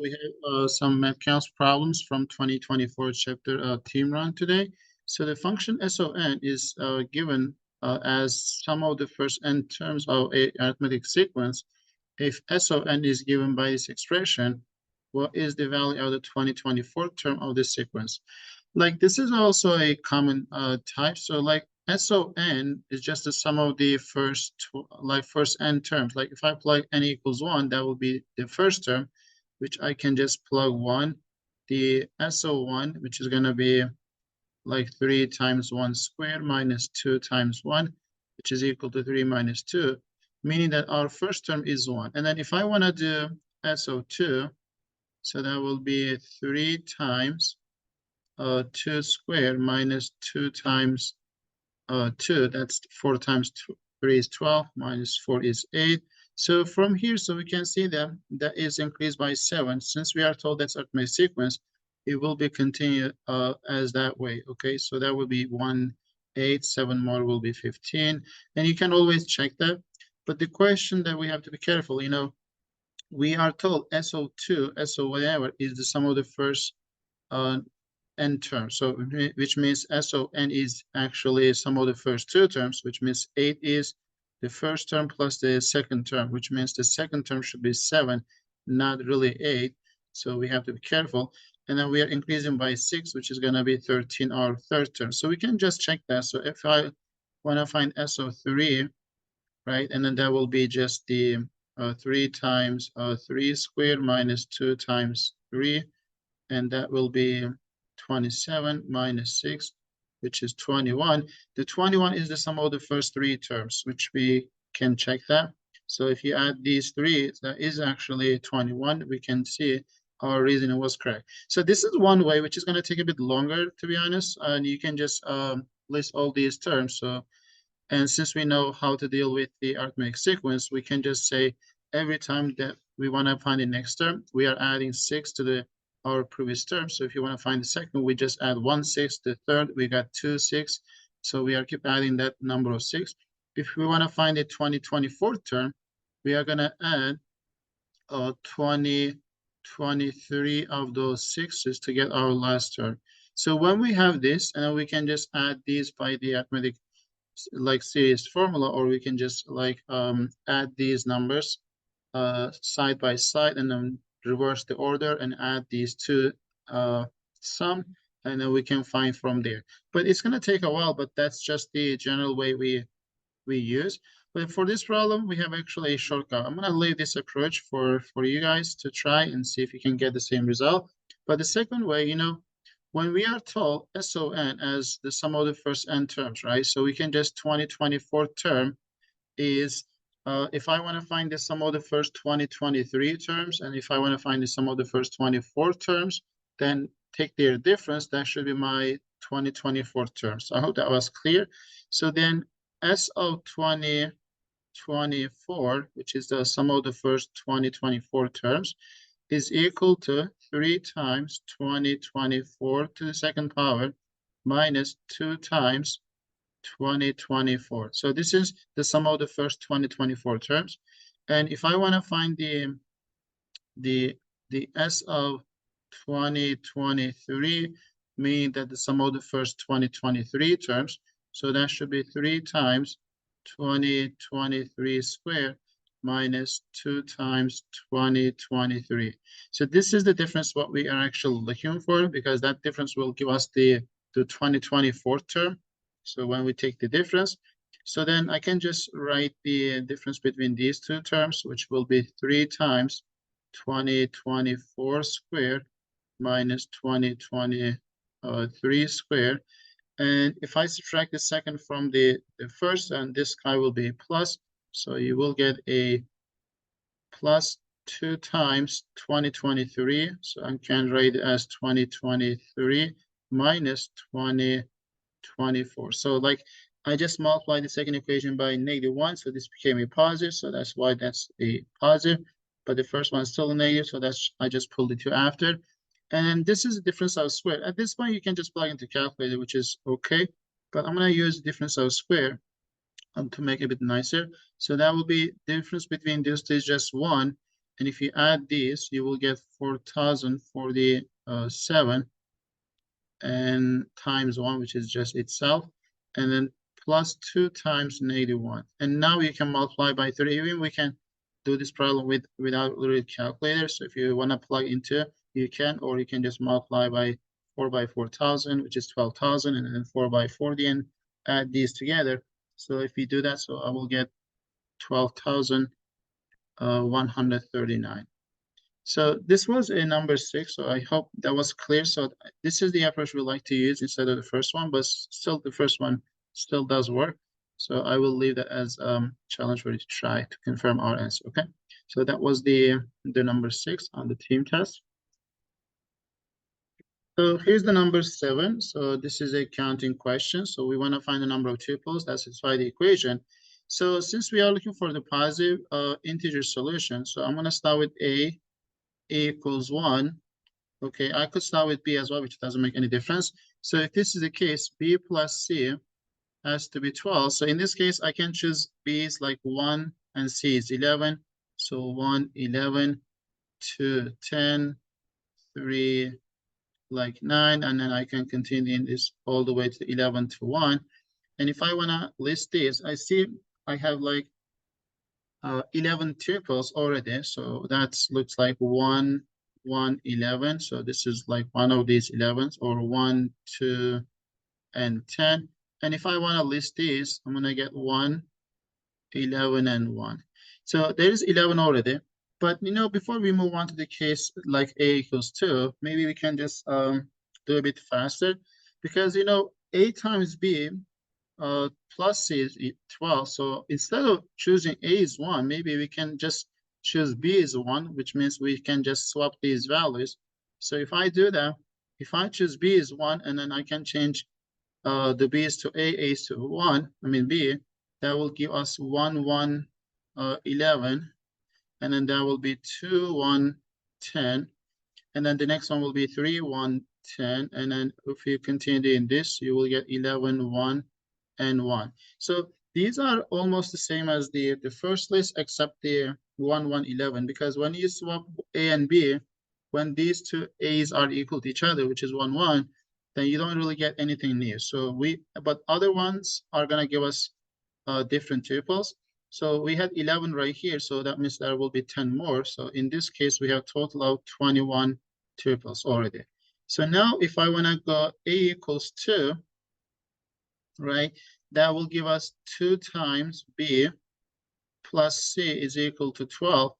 We have some MATHCOUNTS problems from 2024 chapter team round today. So the function SON is given as sum of the first n terms of a arithmetic sequence. If SON is given by this expression, what is the value of the 2024 term of this sequence? Like this is also a common type. So like SON is just the sum of the first n terms. Like if I plug n equals 1, that will be the first term, which I can just plug 1. The SO1, which is going to be like 3 times 1 squared minus 2 times 1, which is equal to 3 minus 2, meaning that our first term is 1. And then if I want to do SO2, so that will be 3 times 2 squared minus 2 times 2. That's 4 times 3 is 12, minus 4 is 8. So from here, so we can see that that is increased by 7. Since we are told that's arithmetic sequence, it will be continued as that way. Okay, so that will be 1, 8, 7 more will be 15. And you can always check that. But the question that we have to be careful, we are told SO2, SO whatever, is the sum of the first n terms. So which means SON is actually sum of the first two terms, which means 8 is the first term plus the second term, which means the second term should be 7, not really 8. So we have to be careful. And then we are increasing by 6, which is going to be 13, our third term. So we can just check that. So if I want to find SO3, right, and then that will be just the 3 times 3 squared minus 2 times 3, and that will be 27 minus 6, which is 21. The 21 is the sum of the first three terms, which we can check that. So if you add these three, that is actually 21. We can see our reasoning was correct. So this is one way, which is going to take a bit longer, to be honest. And you can just list all these terms. And since we know how to deal with the arithmetic sequence, we can just say every time that we want to find the next term, we are adding 6 to our previous term. So if you want to find the second, we just add 1 6. The third, we got 2 6. So we are keep adding that number of 6. If we want to find the 2024 term, we are going to add 23 of those 6s to get our last term. So when we have this, and we can just add these by the arithmetic like series formula, or we can just like add these numbers side by side and then reverse the order and add these two sum, and then we can find from there. But it's going to take a while, but that's just the general way we use. But for this problem, we have actually a shortcut. I'm going to leave this approach for you guys to try and see if you can get the same result. But the second way, when we are told SON as the sum of the first n terms, right? So we can just 2024 term is, if I want to find the sum of the first 2023 terms, and if I want to find the sum of the first 24 terms, then take their difference. That should be my 2024 terms. I hope that was clear. So then SO 2024, which is the sum of the first 2024 terms, is equal to 3 times 2024 to the second power minus 2 times 2024. So this is the sum of the first 2024 terms. And if I want to find the S of 2023, meaning that the sum of the first 2023 terms, so that should be 3 times 2023 squared minus 2 times 2023. So this is the difference what we are actually looking for, because that difference will give us the 2024 term. So when we take the difference, so then I can just write the difference between these two terms, which will be 3 times 2024 squared minus 2023 squared. And if I subtract the second from the first, and this guy will be plus, so you will get a plus 2 times 2023. So I can write it as 2023 minus 2024. So like I just multiplied the second equation by -1, so this became a positive. So that's why that's a positive. But the first one is still a negative, so that's I just pulled the 2 after. And this is the difference of square. At this point, you can just plug into calculator, which is okay. But I'm going to use the difference of square to make it a bit nicer. So that will be the difference between these two is just 1. And if you add these, you will get 4047 and times 1, which is just itself, and then plus 2 times -1. And now you can multiply by 3. Even we can do this problem without a calculator. So if you want to plug into, you can, or you can just multiply by 4 by 4,000, which is 12,000, and then 4 by 40, and add these together. So if you do that, so I will get 12,139. So this was a number 6. So I hope that was clear. So this is the approach we like to use instead of the first one, but still the first one still does work. So I will leave that as challenge for you to try to confirm our answer. Okay. So that was the number 6 on the team test. So here's the number 7. So this is a counting question. So we want to find the number of tuples that satisfy the equation. So since we are looking for the positive integer solution, so I'm going to start with A equals 1. Okay, I could start with B as well, which doesn't make any difference. So if this is the case, B plus C has to be 12. So in this case, I can choose B is like 1 and C is 11. So 1, 11, 2, 10, 3, like 9. And then I can continue in this all the way to 11 to 1. And if I want to list these, I see I have like 11 tuples already. So that looks like 1, 1, 11. So this is like one of these 11s, or 1, 2, and 10. And if I want to list these, I'm going to get 1, 11, and 1. So there is 11 already. But, before we move on to the case like A equals 2, maybe we can just do a bit faster. Because, A times B plus C is 12. So instead of choosing A is 1, maybe we can just choose B is 1, which means we can just swap these values. So if I do that, if I choose B is 1, and then I can change the B's to A is to 1, B, that will give us 1, 1, 11, and then that will be 2, 1, 10. And then the next one will be 3, 1, 10. And then if you continue in this, you will get 11, 1, and 1. So these are almost the same as the first list, except the 1, 1, 11. Because when you swap A and B, when these two A's are equal to each other, which is 1, 1, then you don't really get anything new. So but other ones are going to give us different tuples. So we had 11 right here, so that means there will be 10 more. So in this case, we have total of 21 tuples already. So now if I want to go A equals 2, right, that will give us 2 times B plus C is equal to 12.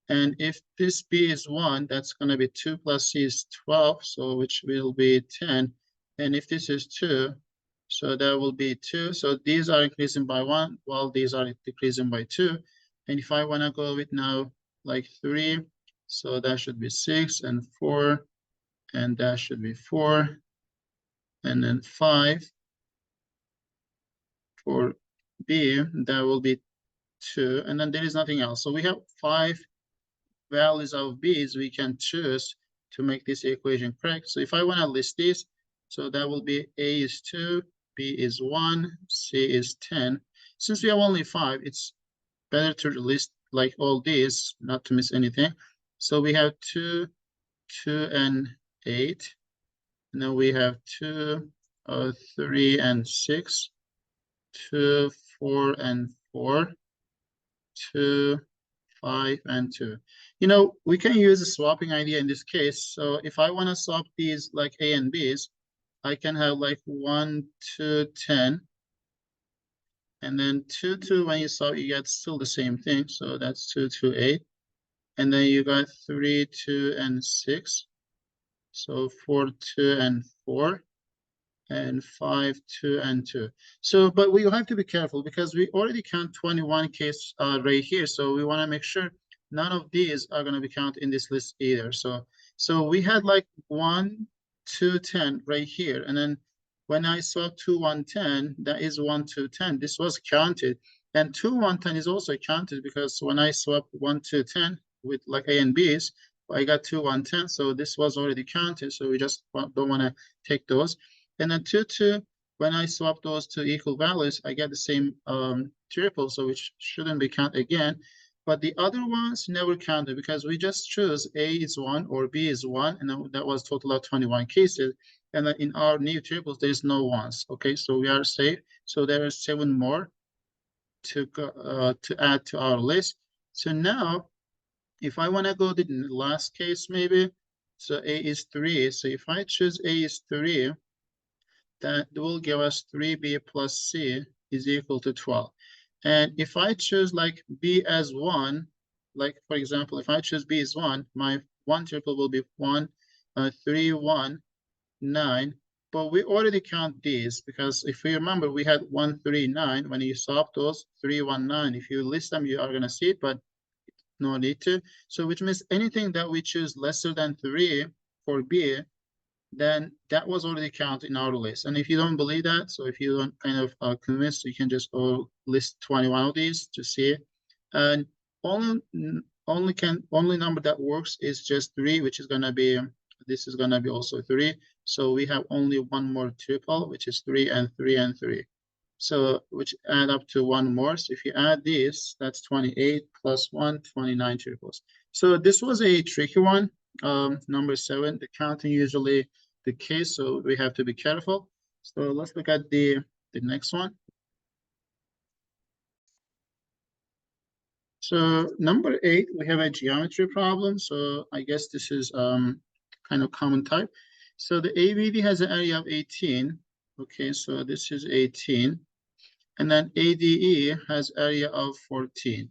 And if this B is 1, that's going to be 2 plus C is 12, so which will be 10. And if this is 2, so that will be 2. So these are increasing by 1, while these are decreasing by 2. And if I want to go with now like 3, so that should be 6, and 4, and that should be 4, and then 5 for B, that will be 2, and then there is nothing else. So we have 5 values of B's we can choose to make this equation correct. So if I want to list these, so that will be A is 2, B is 1, C is 10. Since we have only 5, it's better to list like all these, not to miss anything. So we have 2, 2, and 8. And then we have 2, 3, and 6, 2, 4, and 4, 2, 5, and 2. We can use a swapping idea in this case. So if I want to swap these like A and B's, I can have like 1, 2, 10. And then 2, 2, when you swap, you get still the same thing. So that's 2, 2, 8. And then you got 3, 2, and 6. So 4, 2, and 4. And 5, 2, and 2. So, but we have to be careful because we already count 21 case right here. So we want to make sure none of these are going to be counted in this list either. So we had like 1, 2, 10 right here. And then when I saw 2, 1, 10, that is 1, 2, 10. This was counted. And 2, 1, 10 is also counted because when I swap 1, 2, 10 with like A and B's, I got 2, 1, 10. So this was already counted. So we just don't want to take those. And then 2, 2, when I swap those two equal values, I get the same triple, so which shouldn't be counted again. But the other ones never counted because we just choose A is 1 or B is 1, and then that was total of 21 cases. And then in our new tables, there's no ones. Okay, so we are safe. So there are 7 more to add to our list. So now, if I want to go to the last case, maybe, so A is 3. So if I choose A is 3, that will give us 3B plus C is equal to 12. And if I choose like B as 1, like for example, if I choose B as 1, my 1 triple will be 1, 3, 1, 9. But we already count these because if you remember, we had 1, 3, 9. When you solve those, 3, 1, 9. If you list them, you are going to see it, but no need to. So which means anything that we choose lesser than 3 for B, then that was already counted in our list. And if you don't believe that, so if you don't kind of convinced, you can just list 21 of these to see it. And only number that works is just 3, which is gonna be, this is gonna be also 3. So we have only one more triple, which is 3 and 3 and 3. So which add up to one more. So if you add this, that's 28 plus 1, 29 triples. So this was a tricky one. Number 7, the counting usually the case, so we have to be careful. So let's look at the next one. So number 8, we have a geometry problem. So I guess this is kind of common type. So the ABD has an area of 18. Okay, so this is 18. And then ADE has area of 14.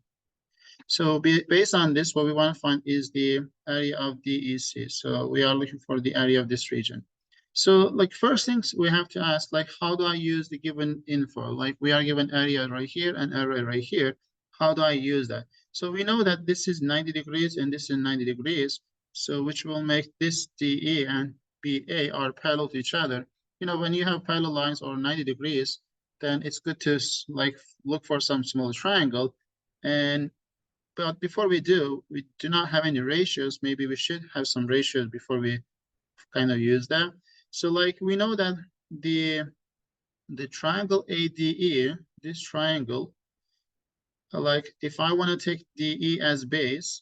So based on this, what we want to find is the area of DEC. So we are looking for the area of this region. So like first things we have to ask, like, how do I use the given info? Like we are given area right here and area right here. How do I use that? So we know that this is 90 degrees and this is 90 degrees. So which will make this DE and BA are parallel to each other. You know, when you have parallel lines or 90 degrees, then it's good to like look for some small triangle. And but before we do not have any ratios. Maybe we should have some ratios before we kind of use that. So like we know that the triangle ADE, this triangle, like if I want to take DE as base,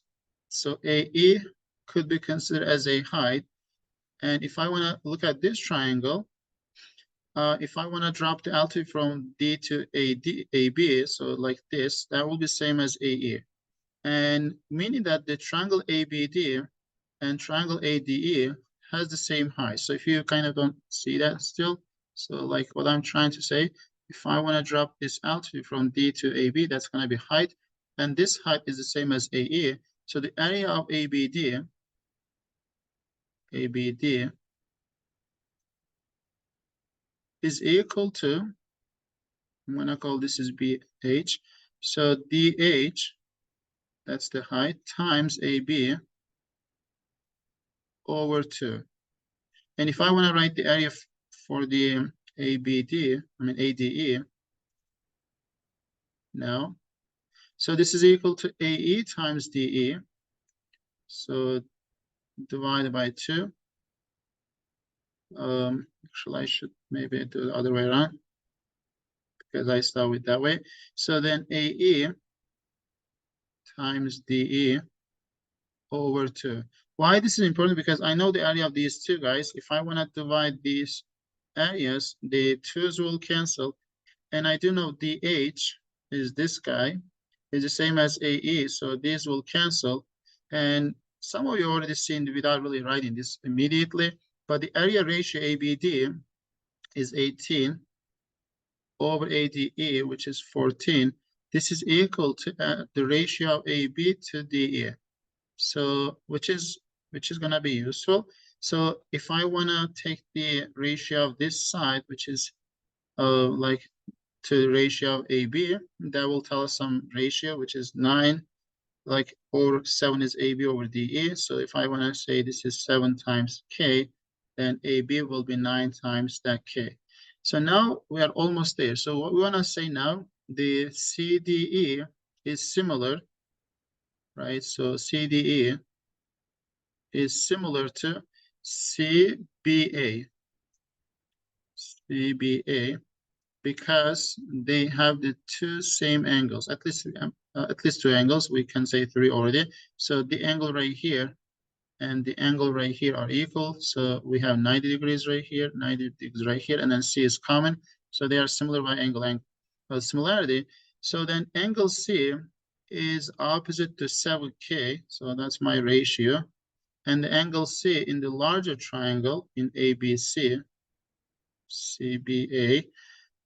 so AE could be considered as a height. And if I want to look at this triangle, if I want to drop the altitude from D to AB, so like this, that will be same as AE. And meaning that the triangle ABD and triangle ADE has the same height. So if you kind of don't see that still, so like what I'm trying to say, if I want to drop this altitude from D to AB, that's going to be height. And this height is the same as AE. So the area of ABD is equal to, I'm going to call this is BH. So DH, that's the height, times AB over 2. And if I want to write the area for the ADE now, so this is equal to AE times DE. So divided by 2. Actually, I should maybe do the other way around because I start with that way. So then AE times DE over 2. Why this is important? Because I know the area of these two guys. If I want to divide these areas, the 2's will cancel. And I do know DH is this guy, is the same as AE, so these will cancel. And some of you already seen without really writing this immediately, but the area ratio ABD is 18 over ADE, which is 14. This is equal to the ratio of AB to DE. So which is gonna be useful. So if I wanna take the ratio of this side, which is like to the ratio of AB, that will tell us some ratio, which is 9, like, or 7 is AB over DE. So if I want to say this is 7 times K, then AB will be 9 times that K. So now we are almost there. So what we want to say now, the CDE is similar, right? So CDE is similar to CBA. CBA, because they have the two same angles. At least at least two angles. We can say three already. So the angle right here and the angle right here are equal. So we have 90 degrees right here, 90 degrees right here, and then C is common. So they are similar by angle similarity. So then angle C is opposite to 7K. So that's my ratio. And the angle C in the larger triangle in ABC, CBA,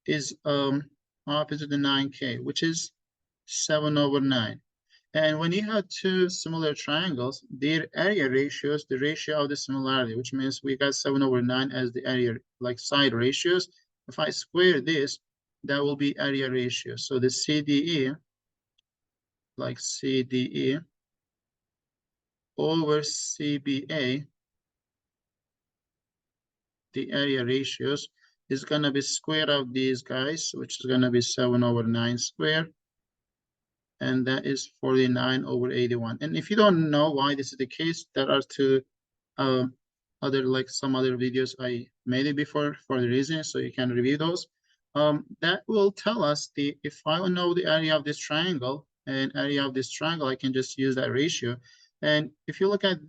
is opposite to 9K, which is 7/9. And when you have two similar triangles, their area ratios, the ratio of the similarity, which means we got 7/9 as the area, like side ratios. If I square this, that will be area ratio. So the CDE, like CDE, over CBA, the area ratios, is going to be square of these guys, which is going to be 7/9 squared. And that is 49/81. And if you don't know why this is the case, there are two some other videos I made it before for the reason, so you can review those. That will tell us if I know the area of this triangle and area of this triangle, I can just use that ratio. And if you look at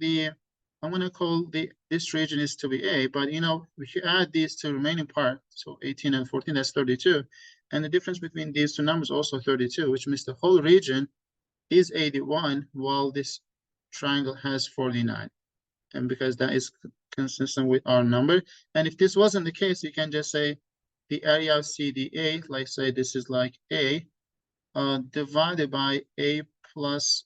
I'm going to call this region is to be A, but if you add these two remaining parts, so 18 and 14, that's 32. And the difference between these two numbers also 32, which means the whole region is 81, while this triangle has 49. And because that is consistent with our number. And if this wasn't the case, you can just say the area of CDA, like say this is like A, divided by A plus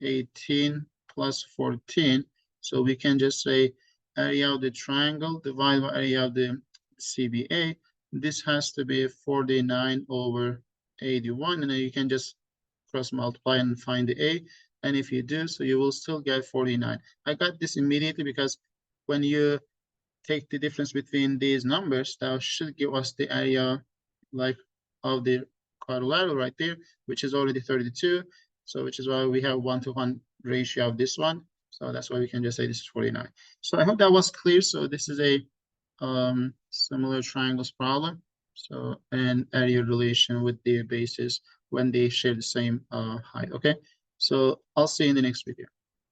18 plus 14. So we can just say area of the triangle divided by area of the CBA. This has to be 49/81. And then you can just cross multiply and find the A. And if you do, so you will still get 49. I got this immediately because when you take the difference between these numbers, that should give us the area like of the quadrilateral right there, which is already 32. So which is why we have 1-to-1 ratio of this one. So that's why we can just say this is 49. So I hope that was clear. So this is a similar triangles problem. So an area relation with the bases when they share the same height. Okay. So I'll see you in the next video.